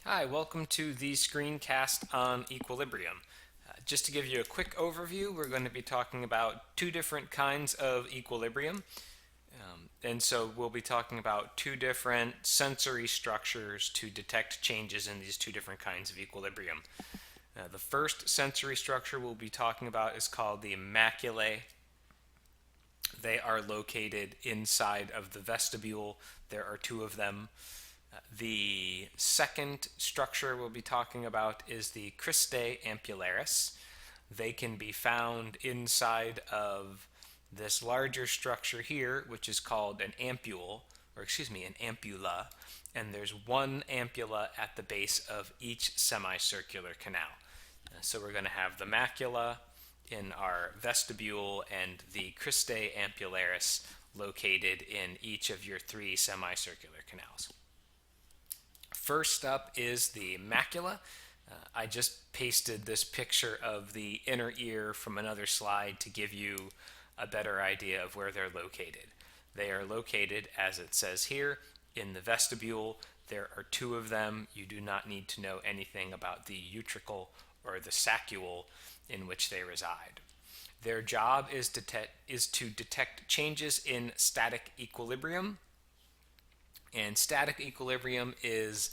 Hi, welcome to the screencast on equilibrium. Just to give you a quick overview, we're going to be talking about two different kinds of equilibrium. And so we'll be talking about two different sensory structures to detect changes in these two different kinds of equilibrium. The first sensory structure we'll be talking about is called the maculae. They are located inside of the vestibule. There are two of them. The second structure we'll be talking about is the cristae ampullaris. They can be found inside of this larger structure here, which is called an ampule, an ampulla, and there's one ampulla at the base of each semicircular canal. So we're going to have the macula in our vestibule and the cristae ampullaris located in each of your three semicircular canals. First up is the macula. I just pasted this picture of the inner ear from another slide to give you a better idea of where they're located. They are located, as it says here, in the vestibule. There are two of them. You do not need to know anything about the utricle or the saccule in which they reside. Their job is to detect changes in static equilibrium, and static equilibrium is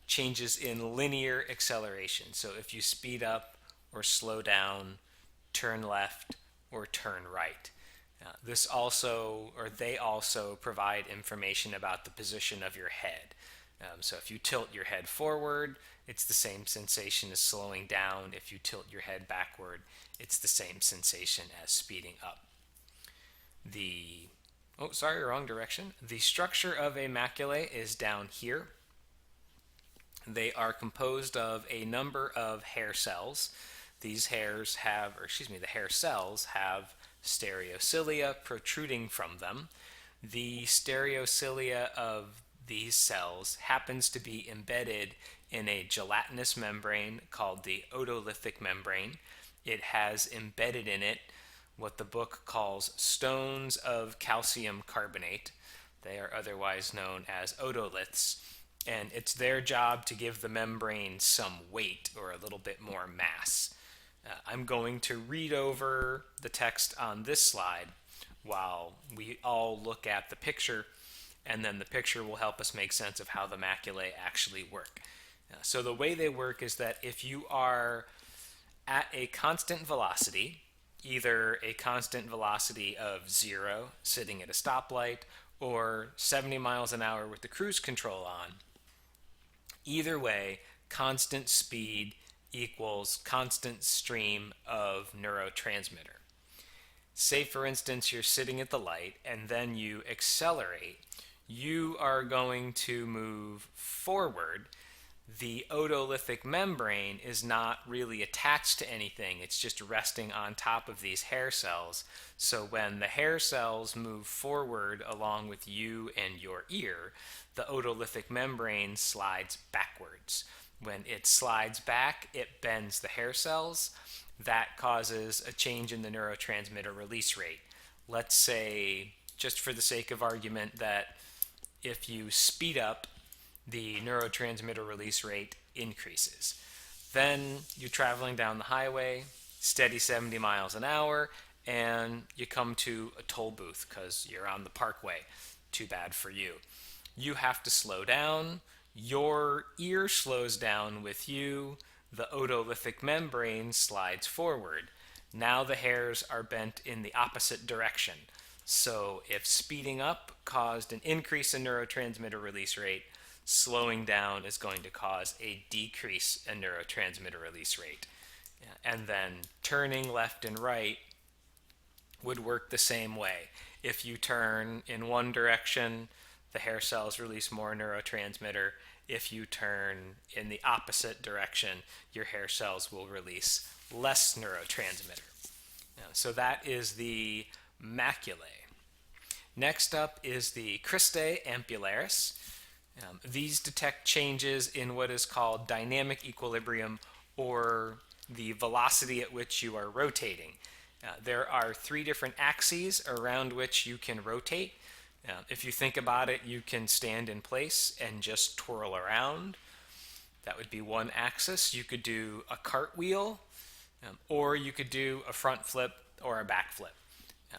changes in linear acceleration. So if you speed up or slow down, turn left or turn right. They also provide information about the position of your head. So if you tilt your head forward, it's the same sensation as slowing down. If you tilt your head backward, it's the same sensation as speeding up. The Oh, sorry, wrong direction. The structure of a maculae is down here. They are composed of a number of hair cells. These hairs have, or excuse me, the hair cells have stereocilia protruding from them. The stereocilia of these cells happens to be embedded in a gelatinous membrane called the otolithic membrane. It has embedded in it what the book calls stones of calcium carbonate. They are otherwise known as otoliths, and it's their job to give the membrane some weight or a little bit more mass. I'm going to read over the text on this slide while we all look at the picture, and then the picture will help us make sense of how the maculae actually work. So the way they work is that if you are at a constant velocity, either a constant velocity of 0 sitting at a stoplight or 70 miles an hour with the cruise control on, either way, constant speed equals constant stream of neurotransmitter. Say, for instance, you're sitting at the light and then you accelerate. You are going to move forward. The otolithic membrane is not really attached to anything. It's just resting on top of these hair cells. So when the hair cells move forward along with you and your ear, the otolithic membrane slides backwards. When it slides back, it bends the hair cells. That causes a change in the neurotransmitter release rate. Let's say, just for the sake of argument, that if you speed up, the neurotransmitter release rate increases. Then you're traveling down the highway, steady 70 miles an hour, and you come to a toll booth because you're on the parkway. Too bad for you. You have to slow down. Your ear slows down with you. The otolithic membrane slides forward. Now the hairs are bent in the opposite direction. So if speeding up caused an increase in neurotransmitter release rate, slowing down is going to cause a decrease in neurotransmitter release rate. And then turning left and right would work the same way. If you turn in one direction, the hair cells release more neurotransmitter. If you turn in the opposite direction, your hair cells will release less neurotransmitter. So that is the maculae. Next up is the cristae ampullaris. These detect changes in what is called dynamic equilibrium, or the velocity at which you are rotating. There are three different axes around which you can rotate. If you think about it, you can stand in place and just twirl around. That would be one axis. You could do a cartwheel, or you could do a front flip or a back flip.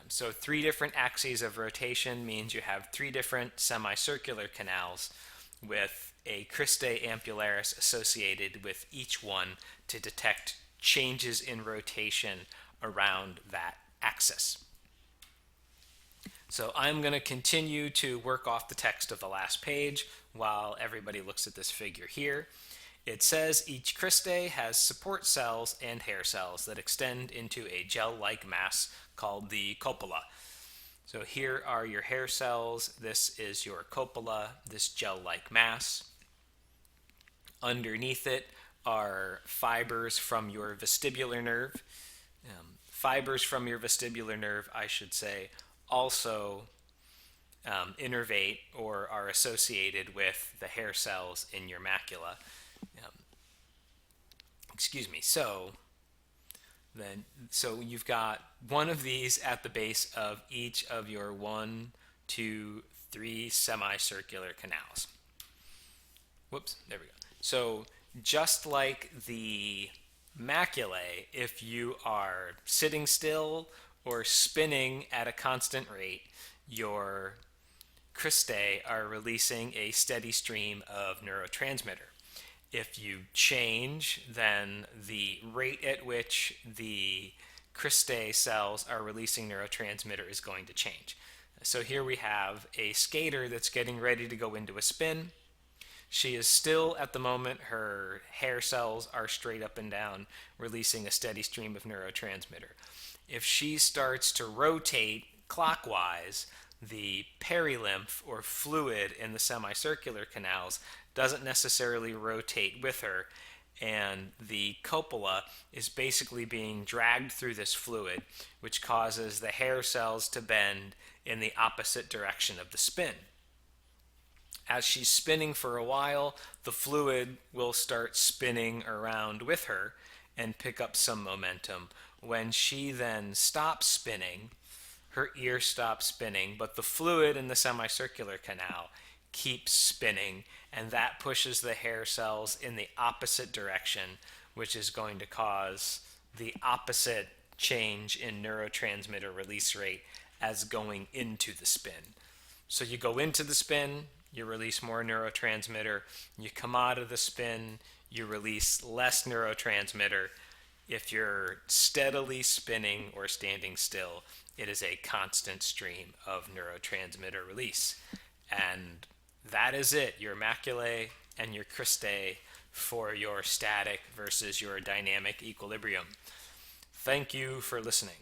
So 3 different axes of rotation means you have 3 different semicircular canals with a cristae ampullaris associated with each one to detect changes in rotation around that axis. So I'm going to continue to work off the text of the last page while everybody looks at this figure here. It says each cristae has support cells and hair cells that extend into a gel-like mass called the copula. So here are your hair cells. This is your copula, this gel-like mass. Underneath it are fibers from your vestibular nerve. Fibers from your vestibular nerve, I should say, also innervate or are associated with the hair cells in your macula. So you've got one of these at the base of each of your 1, 2, 3 semicircular canals. Whoops, there we go. So just like the maculae, if you are sitting still or spinning at a constant rate, your cristae are releasing a steady stream of neurotransmitter. If you change, then the rate at which the cristae cells are releasing neurotransmitter is going to change. So here we have a skater that's getting ready to go into a spin. She is still, at the moment, her hair cells are straight up and down, releasing a steady stream of neurotransmitter. If she starts to rotate clockwise, the perilymph or fluid in the semicircular canals doesn't necessarily rotate with her, and the copula is basically being dragged through this fluid, which causes the hair cells to bend in the opposite direction of the spin. As she's spinning for a while, the fluid will start spinning around with her and pick up some momentum. When she then stops spinning, her ear stops spinning, but the fluid in the semicircular canal keeps spinning, and that pushes the hair cells in the opposite direction, which is going to cause the opposite change in neurotransmitter release rate as going into the spin. So you go into the spin, you release more neurotransmitter. You come out of the spin, you release less neurotransmitter. If you're steadily spinning or standing still, it is a constant stream of neurotransmitter release. And that is it, your maculae and your cristae for your static versus your dynamic equilibrium. Thank you for listening.